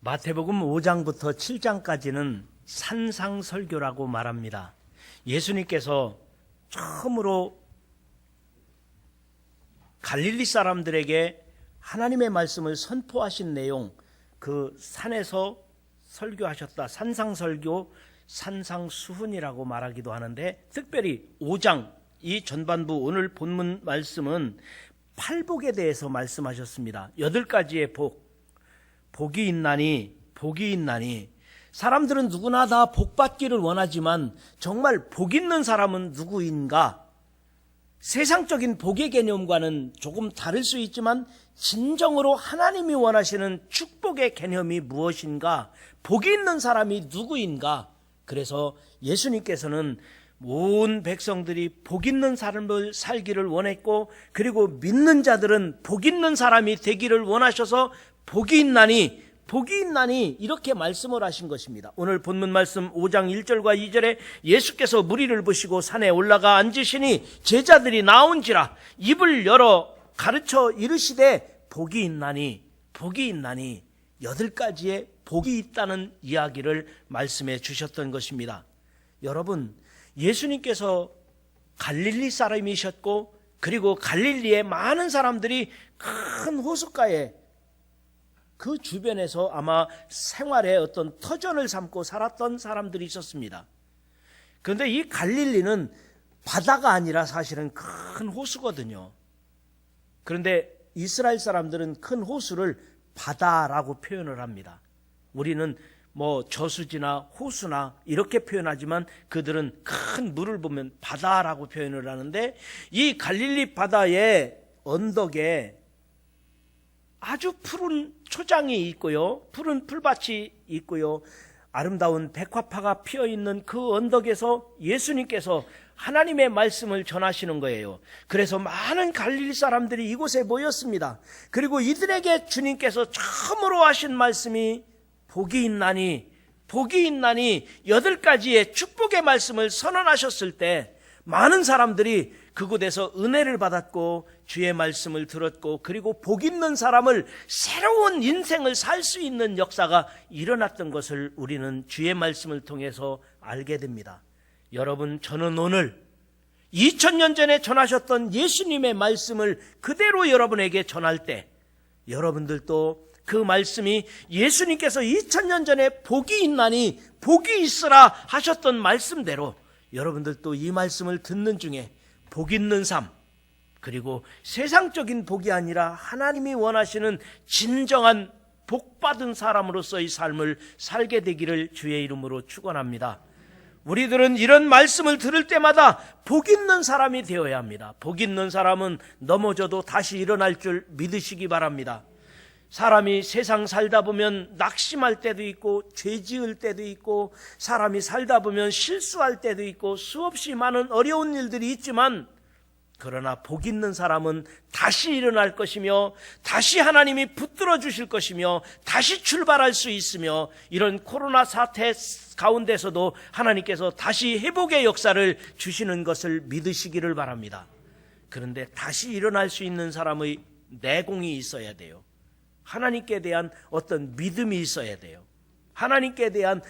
마태복음 5장부터 7장까지는 산상설교라고 말합니다. 예수님께서 처음으로 갈릴리 사람들에게 하나님의 말씀을 선포하신 내용, 그 산에서 설교하셨다. 산상설교, 산상수훈이라고 말하기도 하는데, 특별히 5장 이 전반부 오늘 본문 말씀은 팔복에 대해서 말씀하셨습니다. 8가지의 복이 있나니, 복이 있나니. 사람들은 누구나 다 복받기를 원하지만 정말 복 있는 사람은 누구인가? 세상적인 복의 개념과는 조금 다를 수 있지만 진정으로 하나님이 원하시는 축복의 개념이 무엇인가? 복이 있는 사람이 누구인가? 그래서 예수님께서는 온 백성들이 복 있는 삶을 살기를 원했고, 그리고 믿는 자들은 복 있는 사람이 되기를 원하셔서 복이 있나니 이렇게 말씀을 하신 것입니다. 오늘 본문 말씀 5장 1절과 2절에 예수께서 무리를 부시고 산에 올라가 앉으시니 제자들이 나온지라 입을 열어 가르쳐 이르시되 복이 있나니 8가지의 복이 있다는 이야기를 말씀해 주셨던 것입니다. 여러분, 예수님께서 갈릴리 사람이셨고, 그리고 갈릴리의 많은 사람들이 큰 호숫가에 그 주변에서 아마 생활의 어떤 터전을 삼고 살았던 사람들이 있었습니다. 그런데 이 갈릴리는 바다가 아니라 사실은 큰 호수거든요. 그런데 이스라엘 사람들은 큰 호수를 바다라고 표현을 합니다. 우리는 저수지나 호수나 이렇게 표현하지만 그들은 큰 물을 보면 바다라고 표현을 하는데, 이 갈릴리 바다의 언덕에 아주 푸른 초장이 있고요, 푸른 풀밭이 있고요, 아름다운 백화파가 피어있는 그 언덕에서 예수님께서 하나님의 말씀을 전하시는 거예요. 그래서 많은 갈릴리 사람들이 이곳에 모였습니다. 그리고 이들에게 주님께서 처음으로 하신 말씀이 복이 있나니 8가지의 축복의 말씀을 선언하셨을 때 많은 사람들이 그곳에서 은혜를 받았고 주의 말씀을 들었고, 그리고 복 있는 사람을 새로운 인생을 살 수 있는 역사가 일어났던 것을 우리는 주의 말씀을 통해서 알게 됩니다. 여러분, 저는 오늘 2000년 전에 전하셨던 예수님의 말씀을 그대로 여러분에게 전할 때 여러분들도 그 말씀이 예수님께서 2000년 전에 복이 있나니 복이 있으라 하셨던 말씀대로 여러분들도 이 말씀을 듣는 중에 복 있는 삶, 그리고 세상적인 복이 아니라 하나님이 원하시는 진정한 복받은 사람으로서의 삶을 살게 되기를 주의 이름으로 축원합니다. 우리들은 이런 말씀을 들을 때마다 복 있는 사람이 되어야 합니다. 복 있는 사람은 넘어져도 다시 일어날 줄 믿으시기 바랍니다. 사람이 세상 살다 보면 낙심할 때도 있고 죄 지을 때도 있고, 사람이 살다 보면 실수할 때도 있고 수없이 많은 어려운 일들이 있지만, 그러나 복 있는 사람은 다시 일어날 것이며 다시 하나님이 붙들어 주실 것이며 다시 출발할 수 있으며, 이런 코로나 사태 가운데서도 하나님께서 다시 회복의 역사를 주시는 것을 믿으시기를 바랍니다. 그런데 다시 일어날 수 있는 사람의 내공이 있어야 돼요. 하나님께 대한 어떤 믿음이 있어야 돼요. 하나님께 대한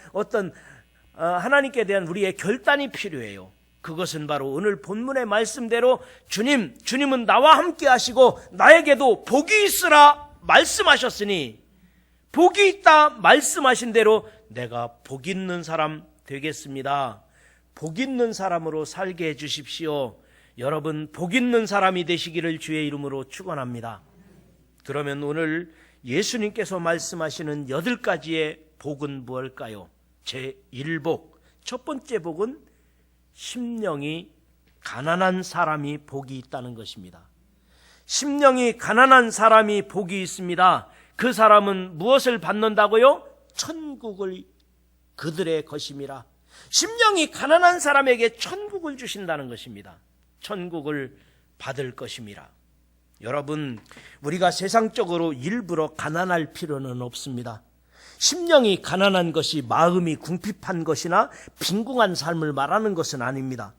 우리의 결단이 필요해요. 그것은 바로 오늘 본문의 말씀대로 주님은 나와 함께 하시고 나에게도 복이 있으라 말씀하셨으니, 복이 있다 말씀하신 대로 내가 복 있는 사람 되겠습니다. 복 있는 사람으로 살게 해 주십시오. 여러분, 복 있는 사람이 되시기를 주의 이름으로 축원합니다. 그러면 오늘 예수님께서 말씀하시는 8가지의 복은 무엇일까요? 제1복, 첫 번째 복은 심령이 가난한 사람이 복이 있다는 것입니다. 심령이 가난한 사람이 복이 있습니다. 그 사람은 무엇을 받는다고요? 천국을 그들의 것임이라. 심령이 가난한 사람에게 천국을 주신다는 것입니다. 천국을 받을 것임이라. 여러분, 우리가 세상적으로 일부러 가난할 필요는 없습니다. 심령이 가난한 것이 마음이 궁핍한 것이나 빈궁한 삶을 말하는 것은 아닙니다.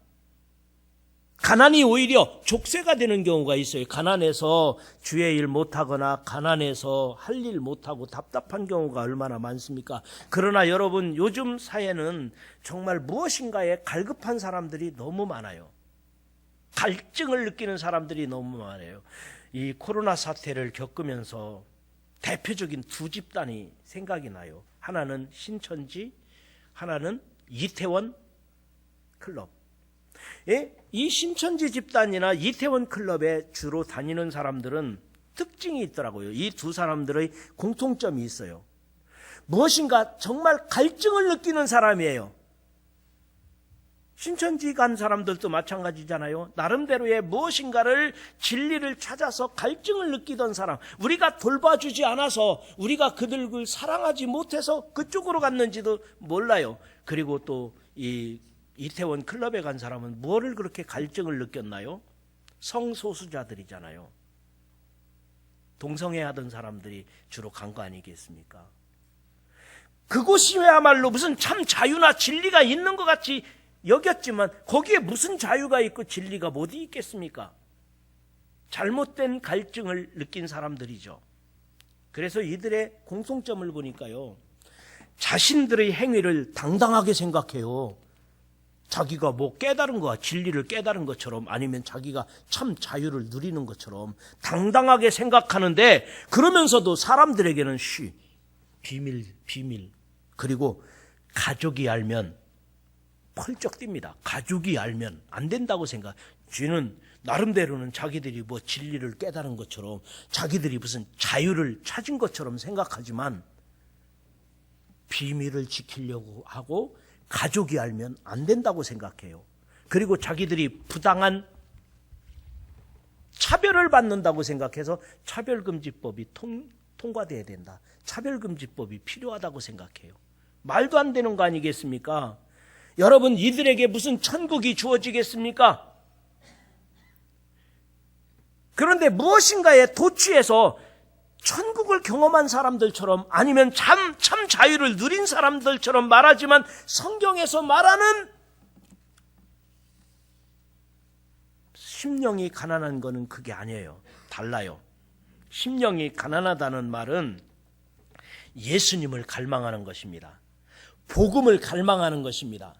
가난이 오히려 족쇄가 되는 경우가 있어요. 가난해서 주의 일 못하거나 가난해서 할 일 못하고 답답한 경우가 얼마나 많습니까? 그러나 여러분, 요즘 사회는 정말 무엇인가에 갈급한 사람들이 너무 많아요. 갈증을 느끼는 사람들이 너무 많아요. 이 코로나 사태를 겪으면서 대표적인 두 집단이 생각이 나요. 하나는 신천지, 하나는 이태원 클럽. 예? 이 신천지 집단이나 이태원 클럽에 주로 다니는 사람들은 특징이 있더라고요. 이 두 사람들의 공통점이 있어요. 무엇인가 정말 갈증을 느끼는 사람이에요. 신천지 간 사람들도 마찬가지잖아요. 나름대로의 무엇인가를 진리를 찾아서 갈증을 느끼던 사람, 우리가 돌봐주지 않아서, 우리가 그들을 사랑하지 못해서 그쪽으로 갔는지도 몰라요. 그리고 또 이 이태원 클럽에 간 사람은 뭐를 그렇게 갈증을 느꼈나요? 성소수자들이잖아요. 동성애하던 사람들이 주로 간 거 아니겠습니까? 그곳이야말로 무슨 참 자유나 진리가 있는 것 같이 여겼지만 거기에 무슨 자유가 있고 진리가 어디 있겠습니까? 잘못된 갈증을 느낀 사람들이죠. 그래서 이들의 공통점을 보니까요, 자신들의 행위를 당당하게 생각해요. 자기가 뭐 깨달은 거야, 진리를 깨달은 것처럼, 아니면 자기가 참 자유를 누리는 것처럼 당당하게 생각하는데, 그러면서도 사람들에게는 비밀. 그리고 가족이 알면 펄쩍 뜁니다. 가족이 알면 안 된다고 생각. 쥐는 나름대로는 자기들이 뭐 진리를 깨달은 것처럼, 자기들이 무슨 자유를 찾은 것처럼 생각하지만 비밀을 지키려고 하고 가족이 알면 안 된다고 생각해요. 그리고 자기들이 부당한 차별을 받는다고 생각해서 차별금지법이 통과돼야 된다. 차별금지법이 필요하다고 생각해요. 말도 안 되는 거 아니겠습니까? 여러분, 이들에게 무슨 천국이 주어지겠습니까? 그런데 무엇인가에 도취해서 천국을 경험한 사람들처럼, 아니면 참 자유를 누린 사람들처럼 말하지만, 성경에서 말하는 심령이 가난한 거는 그게 아니에요. 달라요. 심령이 가난하다는 말은 예수님을 갈망하는 것입니다. 복음을 갈망하는 것입니다.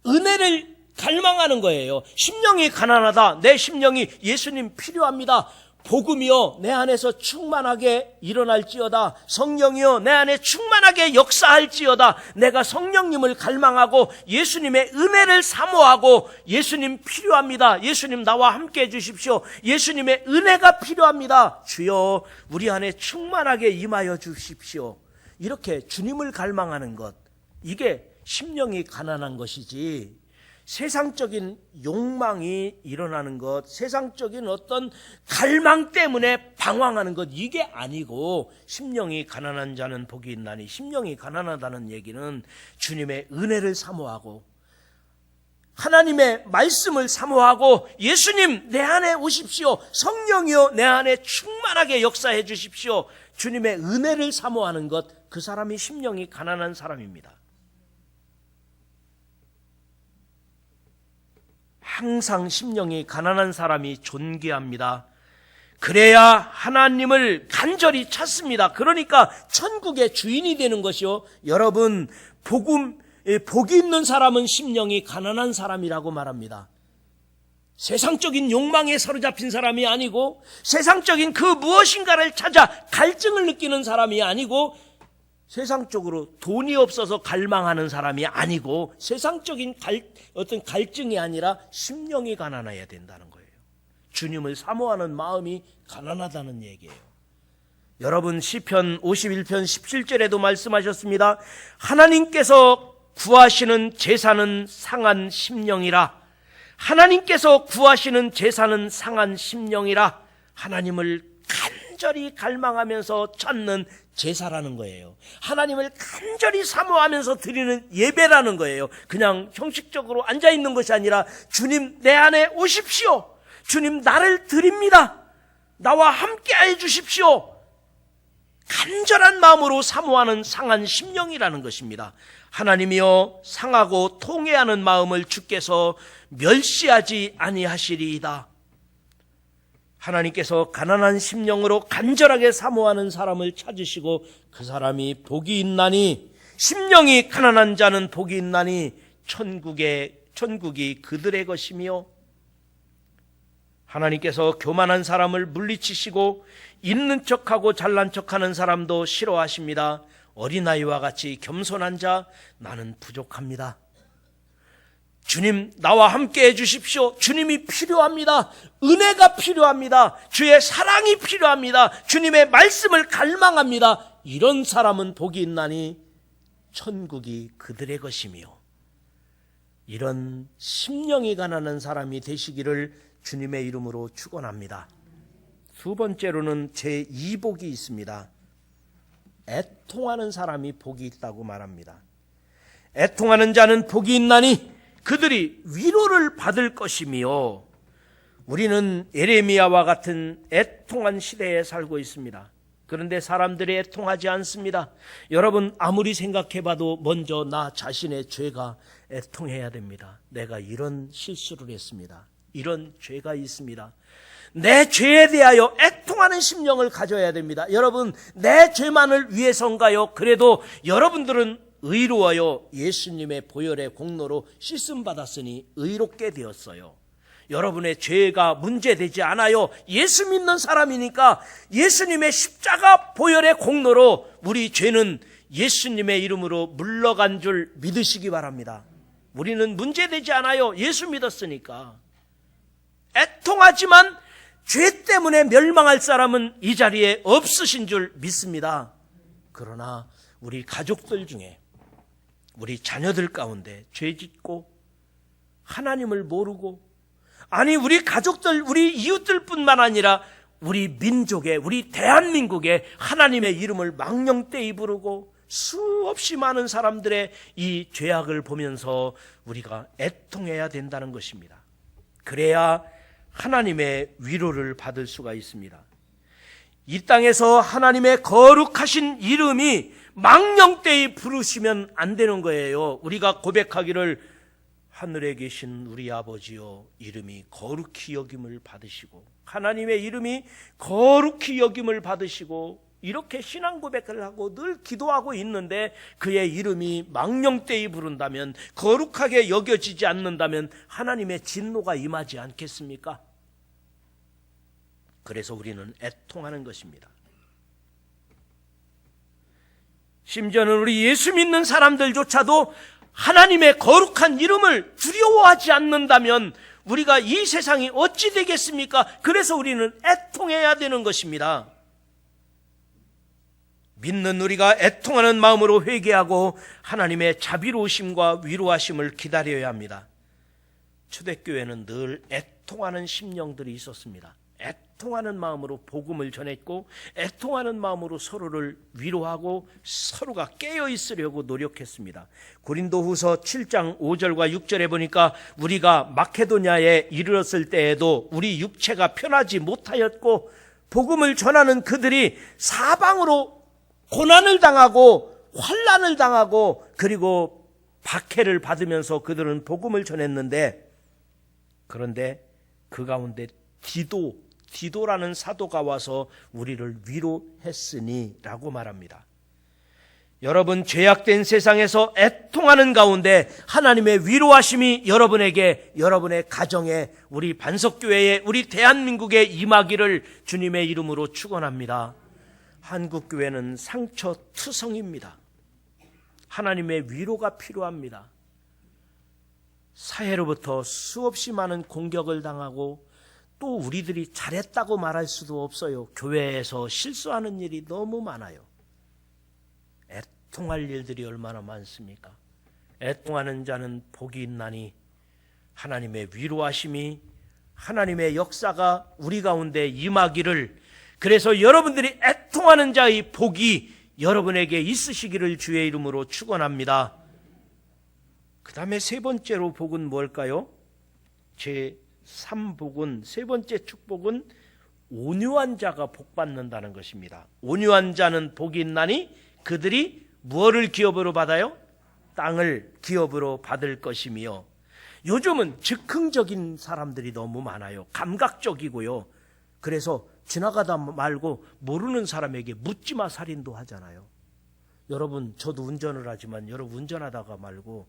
은혜를 갈망하는 거예요. 심령이 가난하다. 내 심령이 예수님 필요합니다. 복음이요, 내 안에서 충만하게 일어날지어다. 성령이요, 내 안에 충만하게 역사할지어다. 내가 성령님을 갈망하고 예수님의 은혜를 사모하고, 예수님 필요합니다. 예수님 나와 함께 해주십시오. 예수님의 은혜가 필요합니다. 주여, 우리 안에 충만하게 임하여 주십시오. 이렇게 주님을 갈망하는 것, 이게 심령이 가난한 것이지, 세상적인 욕망이 일어나는 것, 세상적인 어떤 갈망 때문에 방황하는 것, 이게 아니고, 심령이 가난한 자는 복이 있나니, 심령이 가난하다는 얘기는 주님의 은혜를 사모하고 하나님의 말씀을 사모하고, 예수님 내 안에 오십시오. 성령이여 내 안에 충만하게 역사해 주십시오. 주님의 은혜를 사모하는 것, 그 사람이 심령이 가난한 사람입니다. 항상 심령이 가난한 사람이 존귀합니다. 그래야 하나님을 간절히 찾습니다. 그러니까 천국의 주인이 되는 것이요, 여러분, 복이 있는 사람은 심령이 가난한 사람이라고 말합니다. 세상적인 욕망에 사로잡힌 사람이 아니고, 세상적인 그 무엇인가를 찾아 갈증을 느끼는 사람이 아니고, 세상적으로 돈이 없어서 갈망하는 사람이 아니고, 세상적인 어떤 갈증이 아니라 심령이 가난해야 된다는 거예요. 주님을 사모하는 마음이 가난하다는 얘기예요. 여러분, 시편 51편 17절에도 말씀하셨습니다. 하나님께서 구하시는 제사는 상한 심령이라. 하나님께서 구하시는 제사는 상한 심령이라. 하나님을 간절히 갈망하면서 찾는 제사라는 거예요. 하나님을 간절히 사모하면서 드리는 예배라는 거예요. 그냥 형식적으로 앉아있는 것이 아니라, 주님 내 안에 오십시오. 주님 나를 드립니다. 나와 함께 해 주십시오. 간절한 마음으로 사모하는 상한 심령이라는 것입니다. 하나님이여, 상하고 통회하는 마음을 주께서 멸시하지 아니하시리이다. 하나님께서 가난한 심령으로 간절하게 사모하는 사람을 찾으시고 그 사람이 복이 있나니, 심령이 가난한 자는 복이 있나니 천국이 그들의 것이며, 하나님께서 교만한 사람을 물리치시고 있는 척하고 잘난 척하는 사람도 싫어하십니다. 어린아이와 같이 겸손한 자, 나는 부족합니다. 주님, 나와 함께 해주십시오. 주님이 필요합니다. 은혜가 필요합니다. 주의 사랑이 필요합니다. 주님의 말씀을 갈망합니다. 이런 사람은 복이 있나니 천국이 그들의 것이며, 이런 심령이 가난한 사람이 되시기를 주님의 이름으로 축원합니다. 두 번째로는 제2복이 있습니다. 애통하는 사람이 복이 있다고 말합니다. 애통하는 자는 복이 있나니 그들이 위로를 받을 것이며, 우리는 예레미야와 같은 애통한 시대에 살고 있습니다. 그런데 사람들이 애통하지 않습니다. 여러분, 아무리 생각해봐도 먼저 나 자신의 죄가 애통해야 됩니다. 내가 이런 실수를 했습니다. 이런 죄가 있습니다. 내 죄에 대하여 애통하는 심령을 가져야 됩니다. 여러분, 내 죄만을 위해서인가요? 그래도 여러분들은 의로워요. 예수님의 보혈의 공로로 씻음 받았으니 의롭게 되었어요. 여러분의 죄가 문제되지 않아요. 예수 믿는 사람이니까 예수님의 십자가 보혈의 공로로 우리 죄는 예수님의 이름으로 물러간 줄 믿으시기 바랍니다. 우리는 문제되지 않아요. 예수 믿었으니까. 애통하지만 죄 때문에 멸망할 사람은 이 자리에 없으신 줄 믿습니다. 그러나 우리 가족들 중에, 우리 자녀들 가운데 죄 짓고 하나님을 모르고, 아니 우리 가족들, 우리 이웃들 뿐만 아니라 우리 민족에, 우리 대한민국에 하나님의 이름을 망령되이 부르고 수없이 많은 사람들의 이 죄악을 보면서 우리가 애통해야 된다는 것입니다. 그래야 하나님의 위로를 받을 수가 있습니다. 이 땅에서 하나님의 거룩하신 이름이 망령되이 부르시면 안 되는 거예요. 우리가 고백하기를 하늘에 계신 우리 아버지여, 이름이 거룩히 여김을 받으시고, 하나님의 이름이 거룩히 여김을 받으시고, 이렇게 신앙 고백을 하고 늘 기도하고 있는데 그의 이름이 망령되이 부른다면, 거룩하게 여겨지지 않는다면 하나님의 진노가 임하지 않겠습니까? 그래서 우리는 애통하는 것입니다. 심지어는 우리 예수 믿는 사람들조차도 하나님의 거룩한 이름을 두려워하지 않는다면 우리가 이 세상이 어찌 되겠습니까? 그래서 우리는 애통해야 되는 것입니다. 믿는 우리가 애통하는 마음으로 회개하고 하나님의 자비로우심과 위로하심을 기다려야 합니다. 초대교회는 늘 애통하는 심령들이 있었습니다. 애통하는 마음으로 복음을 전했고, 애통하는 마음으로 서로를 위로하고 서로가 깨어 있으려고 노력했습니다. 고린도후서 7장 5절과 6절에 보니까 우리가 마케도냐에 이르렀을 때에도 우리 육체가 편하지 못하였고, 복음을 전하는 그들이 사방으로 고난을 당하고 환난을 당하고 그리고 박해를 받으면서 그들은 복음을 전했는데, 그런데 그 가운데 디도라는 사도가 와서 우리를 위로했으니 라고 말합니다. 여러분, 죄악된 세상에서 애통하는 가운데 하나님의 위로하심이 여러분에게, 여러분의 가정에, 우리 반석교회에, 우리 대한민국에 임하기를 주님의 이름으로 축원합니다. 한국교회는 상처투성입니다. 하나님의 위로가 필요합니다. 사회로부터 수없이 많은 공격을 당하고 또 우리들이 잘했다고 말할 수도 없어요. 교회에서 실수하는 일이 너무 많아요. 애통할 일들이 얼마나 많습니까? 애통하는 자는 복이 있나니 하나님의 위로하심이, 하나님의 역사가 우리 가운데 임하기를, 그래서 여러분들이 애통하는 자의 복이 여러분에게 있으시기를 주의 이름으로 축원합니다. 그 다음에 세 번째로 복은 뭘까요? 제 3복은, 세 번째 축복은 온유한 자가 복 받는다는 것입니다. 온유한 자는 복이 있나니 그들이 무엇을 기업으로 받아요? 땅을 기업으로 받을 것이며. 요즘은 즉흥적인 사람들이 너무 많아요. 감각적이고요. 그래서 지나가다 말고 모르는 사람에게 묻지마 살인도 하잖아요. 여러분, 저도 운전을 하지만 여러분 운전하다가 말고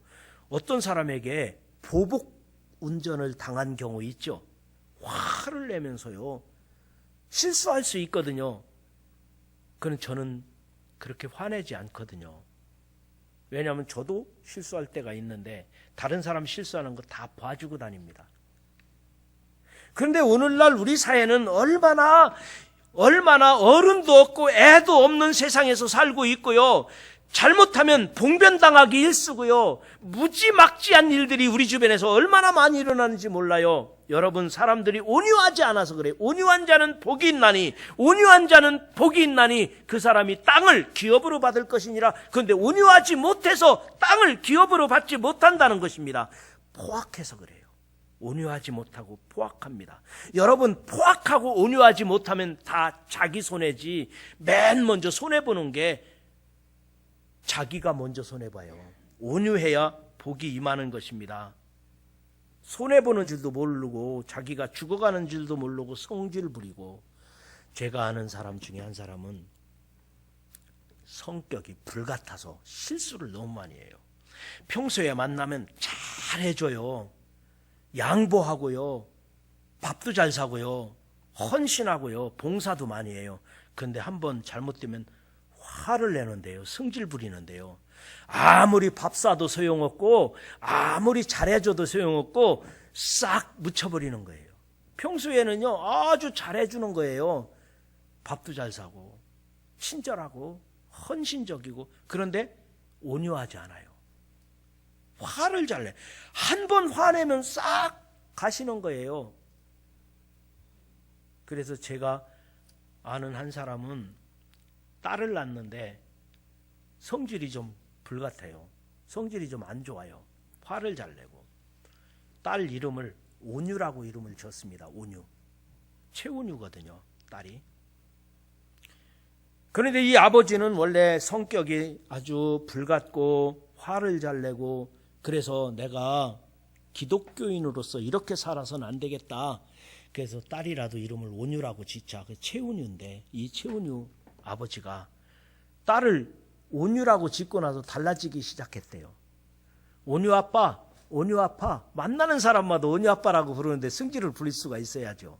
어떤 사람에게 보복 운전을 당한 경우 있죠. 화를 내면서요. 실수할 수 있거든요. 그는 저는 그렇게 화내지 않거든요. 왜냐하면 저도 실수할 때가 있는데 다른 사람 실수하는 거 다 봐주고 다닙니다. 그런데 오늘날 우리 사회는 얼마나 어른도 없고 애도 없는 세상에서 살고 있고요. 잘못하면 봉변당하기 일쑤고요. 무지막지한 일들이 우리 주변에서 얼마나 많이 일어나는지 몰라요. 여러분, 사람들이 온유하지 않아서 그래요. 온유한 자는 복이 있나니, 온유한 자는 복이 있나니 그 사람이 땅을 기업으로 받을 것이니라. 그런데 온유하지 못해서 땅을 기업으로 받지 못한다는 것입니다. 포악해서 그래요. 온유하지 못하고 포악합니다. 여러분, 포악하고 온유하지 못하면 다 자기 손해지. 맨 먼저 손해보는 게 자기가 먼저 손해봐요. 온유해야 복이 임하는 것입니다. 손해보는 줄도 모르고 자기가 죽어가는 줄도 모르고 성질 부리고. 제가 아는 사람 중에 한 사람은 성격이 불같아서 실수를 너무 많이 해요. 평소에 만나면 잘해줘요. 양보하고요. 밥도 잘 사고요. 헌신하고요. 봉사도 많이 해요. 그런데 한번 잘못되면 화를 내는데요. 성질 부리는데요. 아무리 밥 사도 소용없고 아무리 잘해줘도 소용없고 싹 묻혀버리는 거예요. 평소에는요 아주 잘해주는 거예요. 밥도 잘 사고 친절하고 헌신적이고. 그런데 온유하지 않아요. 화를 잘 내. 한 번 화내면 싹 가시는 거예요. 그래서 제가 아는 한 사람은 딸을 낳는데 성질이 좀 불같아요. 성질이 좀 안 좋아요. 화를 잘 내고. 딸 이름을 온유라고 이름을 지었습니다. 온유. 최온유거든요, 딸이. 그런데 이 아버지는 원래 성격이 아주 불같고 화를 잘 내고, 그래서 내가 기독교인으로서 이렇게 살아서는 안 되겠다. 그래서 딸이라도 이름을 온유라고 짓자. 그 최온유인데 이 최온유 아버지가 딸을 온유라고 짓고 나서 달라지기 시작했대요. 온유 아빠, 온유 아빠. 만나는 사람마다 온유 아빠라고 부르는데 성질을 부릴 수가 있어야죠.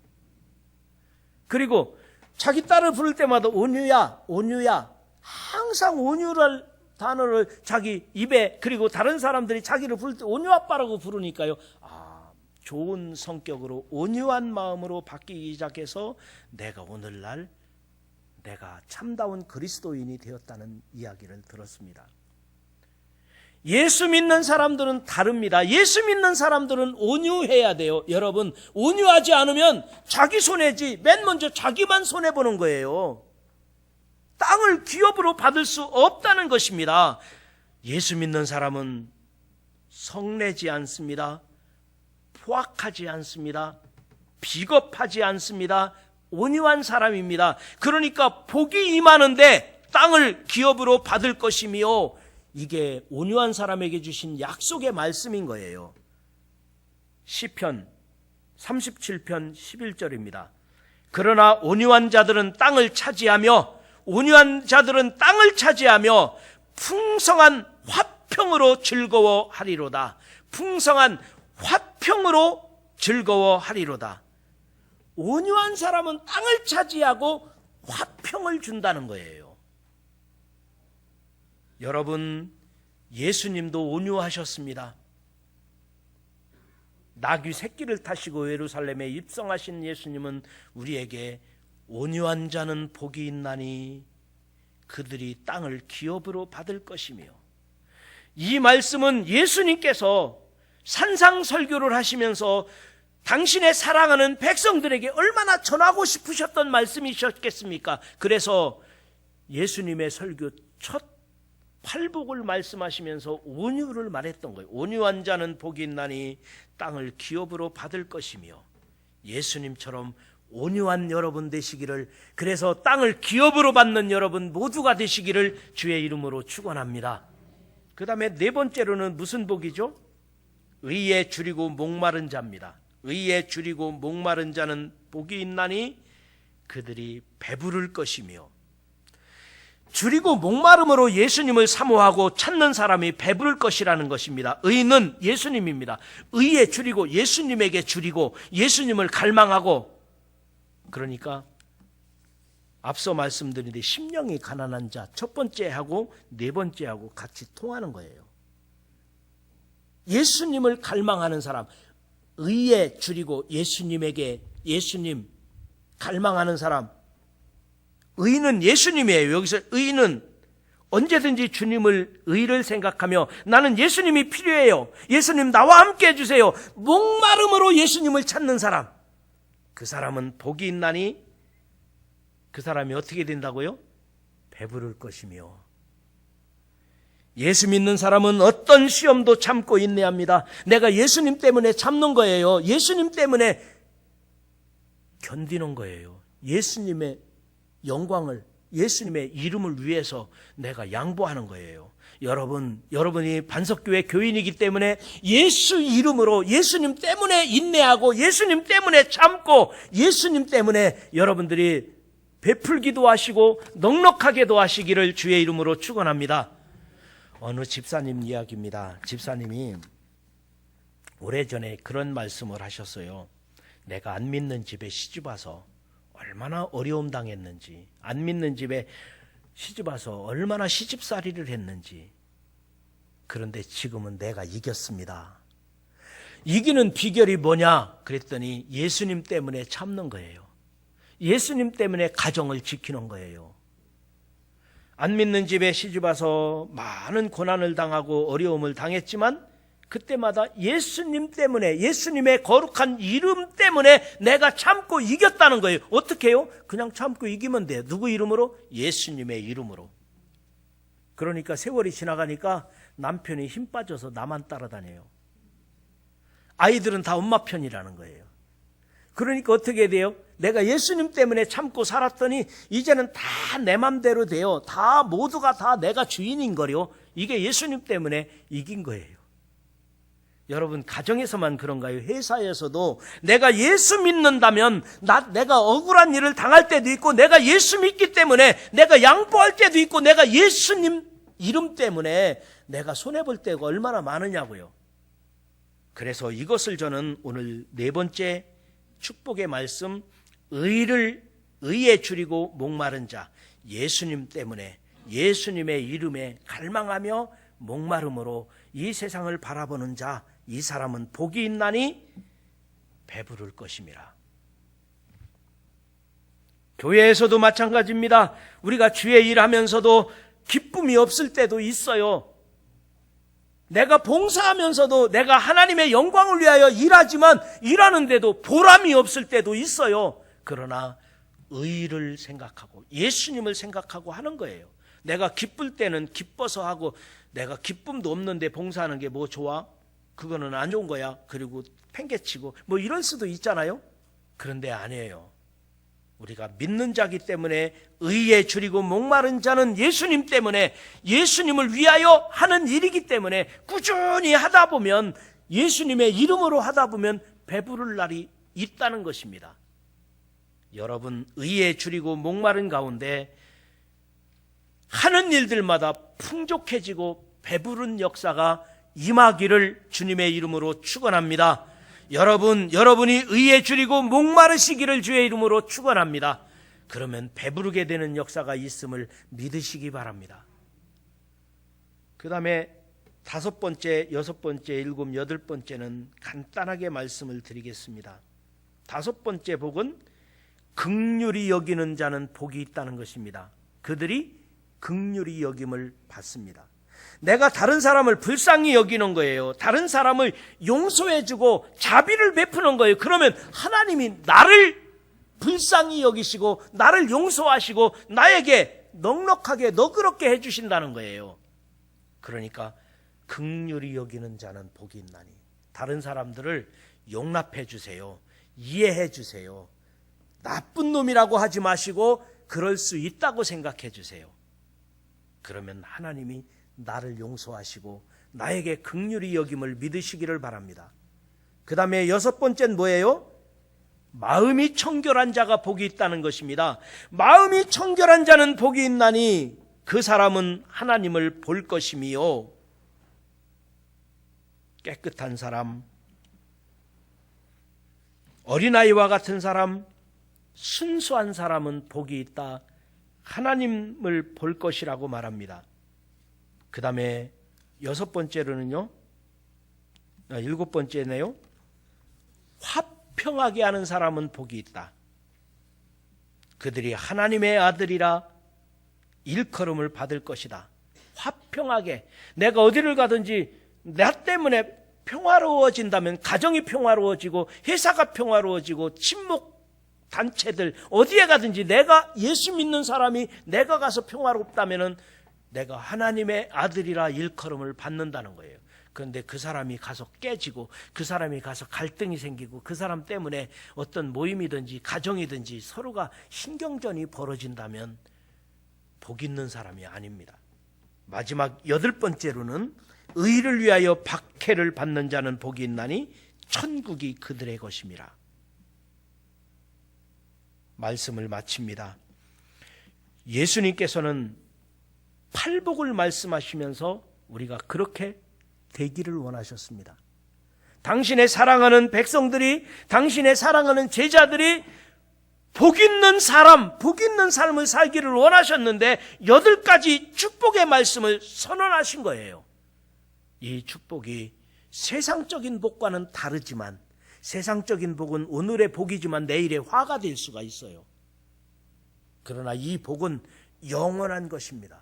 그리고 자기 딸을 부를 때마다 온유야, 온유야. 항상 온유를 단어를 자기 입에, 그리고 다른 사람들이 자기를 부를 때 온유 아빠라고 부르니까요. 좋은 성격으로 온유한 마음으로 바뀌기 시작해서 내가 오늘날 내가 참다운 그리스도인이 되었다는 이야기를 들었습니다. 예수 믿는 사람들은 다릅니다. 예수 믿는 사람들은 온유해야 돼요. 여러분, 온유하지 않으면 자기 손해지. 맨 먼저 자기만 손해보는 거예요. 땅을 기업으로 받을 수 없다는 것입니다. 예수 믿는 사람은 성내지 않습니다. 포악하지 않습니다. 비겁하지 않습니다. 온유한 사람입니다. 그러니까 복이 임하는데 땅을 기업으로 받을 것이며, 이게 온유한 사람에게 주신 약속의 말씀인 거예요. 시편 37편 11절입니다. 그러나 온유한 자들은 땅을 차지하며 풍성한 화평으로 즐거워하리로다. 풍성한 화평으로 즐거워하리로다. 온유한 사람은 땅을 차지하고 화평을 준다는 거예요. 여러분, 예수님도 온유하셨습니다. 나귀 새끼를 타시고 예루살렘에 입성하신 예수님은 우리에게 온유한 자는 복이 있나니 그들이 땅을 기업으로 받을 것이며, 이 말씀은 예수님께서 산상설교를 하시면서 당신의 사랑하는 백성들에게 얼마나 전하고 싶으셨던 말씀이셨겠습니까? 그래서 예수님의 설교 첫 팔복을 말씀하시면서 온유를 말했던 거예요. 온유한 자는 복이 있나니 땅을 기업으로 받을 것이며, 예수님처럼 온유한 여러분 되시기를, 그래서 땅을 기업으로 받는 여러분 모두가 되시기를 주의 이름으로 축원합니다. 그 다음에 네 번째로는 무슨 복이죠? 의에 줄이고 목마른 자입니다. 의에 줄이고 목마른 자는 복이 있나니 그들이 배부를 것이며, 줄이고 목마름으로 예수님을 사모하고 찾는 사람이 배부를 것이라는 것입니다. 의는 예수님입니다. 의에 줄이고 예수님에게 줄이고 예수님을 갈망하고, 그러니까 앞서 말씀드린 데 심령이 가난한 자 첫 번째하고 네 번째하고 같이 통하는 거예요. 예수님을 갈망하는 사람, 의에 줄이고 예수님에게, 예수님 갈망하는 사람, 의는 예수님이에요. 여기서 의는 언제든지 주님을, 의를 생각하며 나는 예수님이 필요해요, 예수님 나와 함께 해주세요, 목마름으로 예수님을 찾는 사람, 그 사람은 복이 있나니 그 사람이 어떻게 된다고요? 배부를 것이며. 예수 믿는 사람은 어떤 시험도 참고 인내합니다. 내가 예수님 때문에 참는 거예요. 예수님 때문에 견디는 거예요. 예수님의 영광을, 예수님의 이름을 위해서 내가 양보하는 거예요. 여러분이 반석교회 교인이기 때문에 예수 이름으로, 예수님 때문에 인내하고 예수님 때문에 참고 예수님 때문에 여러분들이 베풀기도 하시고 넉넉하게도 하시기를 주의 이름으로 축원합니다. 어느 집사님 이야기입니다. 집사님이 오래전에 그런 말씀을 하셨어요. 내가 안 믿는 집에 시집 와서 얼마나 어려움 당했는지, 안 믿는 집에 시집 와서 얼마나 시집살이를 했는지, 그런데 지금은 내가 이겼습니다. 이기는 비결이 뭐냐 그랬더니 예수님 때문에 참는 거예요. 예수님 때문에 가정을 지키는 거예요. 안 믿는 집에 시집 와서 많은 고난을 당하고 어려움을 당했지만 그때마다 예수님 때문에, 예수님의 거룩한 이름 때문에 내가 참고 이겼다는 거예요. 어떻게 해요? 그냥 참고 이기면 돼요. 누구 이름으로? 예수님의 이름으로. 그러니까 세월이 지나가니까 남편이 힘 빠져서 나만 따라다녀요. 아이들은 다 엄마 편이라는 거예요. 그러니까 어떻게 돼요? 내가 예수님 때문에 참고 살았더니 이제는 다 내 맘대로 돼요. 다 모두가 다 내가 주인인 거요. 이게 예수님 때문에 이긴 거예요. 여러분, 가정에서만 그런가요? 회사에서도 내가 예수 믿는다면 내가 억울한 일을 당할 때도 있고, 내가 예수 믿기 때문에 내가 양보할 때도 있고, 내가 예수님 이름 때문에 내가 손해볼 때가 얼마나 많으냐고요. 그래서 이것을 저는 오늘 네 번째 축복의 말씀, 의에 줄이고 목마른 자, 예수님 때문에, 예수님의 이름에 갈망하며 목마름으로 이 세상을 바라보는 자, 이 사람은 복이 있나니 배부를 것임이라. 교회에서도 마찬가지입니다. 우리가 주의 일하면서도 기쁨이 없을 때도 있어요. 내가 봉사하면서도 내가 하나님의 영광을 위하여 일하지만 일하는데도 보람이 없을 때도 있어요. 그러나 의를 생각하고 예수님을 생각하고 하는 거예요. 내가 기쁠 때는 기뻐서 하고, 내가 기쁨도 없는데 봉사하는 게 뭐 좋아? 그거는 안 좋은 거야. 그리고 팽개치고 뭐 이럴 수도 있잖아요. 그런데 아니에요. 우리가 믿는 자기 때문에 의에 줄이고 목마른 자는 예수님 때문에, 예수님을 위하여 하는 일이기 때문에 꾸준히 하다 보면, 예수님의 이름으로 하다 보면 배부를 날이 있다는 것입니다. 여러분, 의에 줄이고 목마른 가운데 하는 일들마다 풍족해지고 배부른 역사가 임하기를 주님의 이름으로 축원합니다. 여러분이 의에 줄이고 목마르시기를 주의 이름으로 축원합니다. 그러면 배부르게 되는 역사가 있음을 믿으시기 바랍니다. 그 다음에 5번째, 6번째, 7, 8번째는 간단하게 말씀을 드리겠습니다. 5번째 복은 긍휼히 여기는 자는 복이 있다는 것입니다. 그들이 긍휼히 여김을 받습니다. 내가 다른 사람을 불쌍히 여기는 거예요. 다른 사람을 용서해주고 자비를 베푸는 거예요. 그러면 하나님이 나를 불쌍히 여기시고 나를 용서하시고 나에게 넉넉하게 너그럽게 해주신다는 거예요. 그러니까 긍휼히 여기는 자는 복이 있나니, 다른 사람들을 용납해 주세요. 이해해 주세요. 나쁜 놈이라고 하지 마시고 그럴 수 있다고 생각해 주세요. 그러면 하나님이 나를 용서하시고 나에게 긍휼히 여김을 믿으시기를 바랍니다. 그 다음에 6번째는 뭐예요? 마음이 청결한 자가 복이 있다는 것입니다. 마음이 청결한 자는 복이 있나니 그 사람은 하나님을 볼 것이미요. 깨끗한 사람, 어린아이와 같은 사람, 순수한 사람은 복이 있다. 하나님을 볼 것이라고 말합니다. 그 다음에 6번째로는요, 7번째네요. 화평하게 하는 사람은 복이 있다. 그들이 하나님의 아들이라 일컬음을 받을 것이다. 화평하게, 내가 어디를 가든지 나 때문에 평화로워진다면 가정이 평화로워지고 회사가 평화로워지고 친목 단체들 어디에 가든지 내가 예수 믿는 사람이 내가 가서 평화롭다면 내가 하나님의 아들이라 일컬음을 받는다는 거예요. 그런데 그 사람이 가서 깨지고 그 사람이 가서 갈등이 생기고 그 사람 때문에 어떤 모임이든지 가정이든지 서로가 신경전이 벌어진다면 복 있는 사람이 아닙니다. 마지막 8번째로는 의를 위하여 박해를 받는 자는 복이 있나니 천국이 그들의 것임이라. 말씀을 마칩니다. 예수님께서는 팔복을 말씀하시면서 우리가 그렇게 되기를 원하셨습니다. 당신의 사랑하는 백성들이, 당신의 사랑하는 제자들이 복 있는 사람, 복 있는 삶을 살기를 원하셨는데 8가지 축복의 말씀을 선언하신 거예요. 이 축복이 세상적인 복과는 다르지만 세상적인 복은 오늘의 복이지만 내일의 화가 될 수가 있어요. 그러나 이 복은 영원한 것입니다.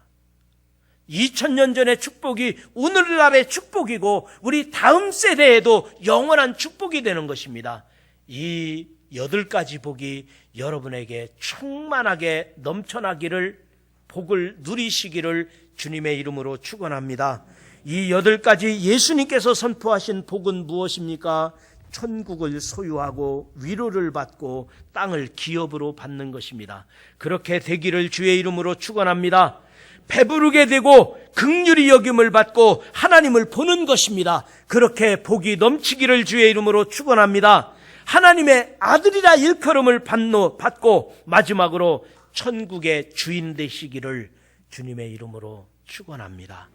2000년 전의 축복이 오늘날의 축복이고 우리 다음 세대에도 영원한 축복이 되는 것입니다. 이 8가지 복이 여러분에게 충만하게 넘쳐나기를, 복을 누리시기를 주님의 이름으로 축원합니다. 이 8가지 예수님께서 선포하신 복은 무엇입니까? 천국을 소유하고 위로를 받고 땅을 기업으로 받는 것입니다. 그렇게 되기를 주의 이름으로 축원합니다. 배부르게 되고 긍휼히 여김을 받고 하나님을 보는 것입니다. 그렇게 복이 넘치기를 주의 이름으로 축원합니다. 하나님의 아들이라 일컬음을 받고 마지막으로 천국의 주인 되시기를 주님의 이름으로 축원합니다.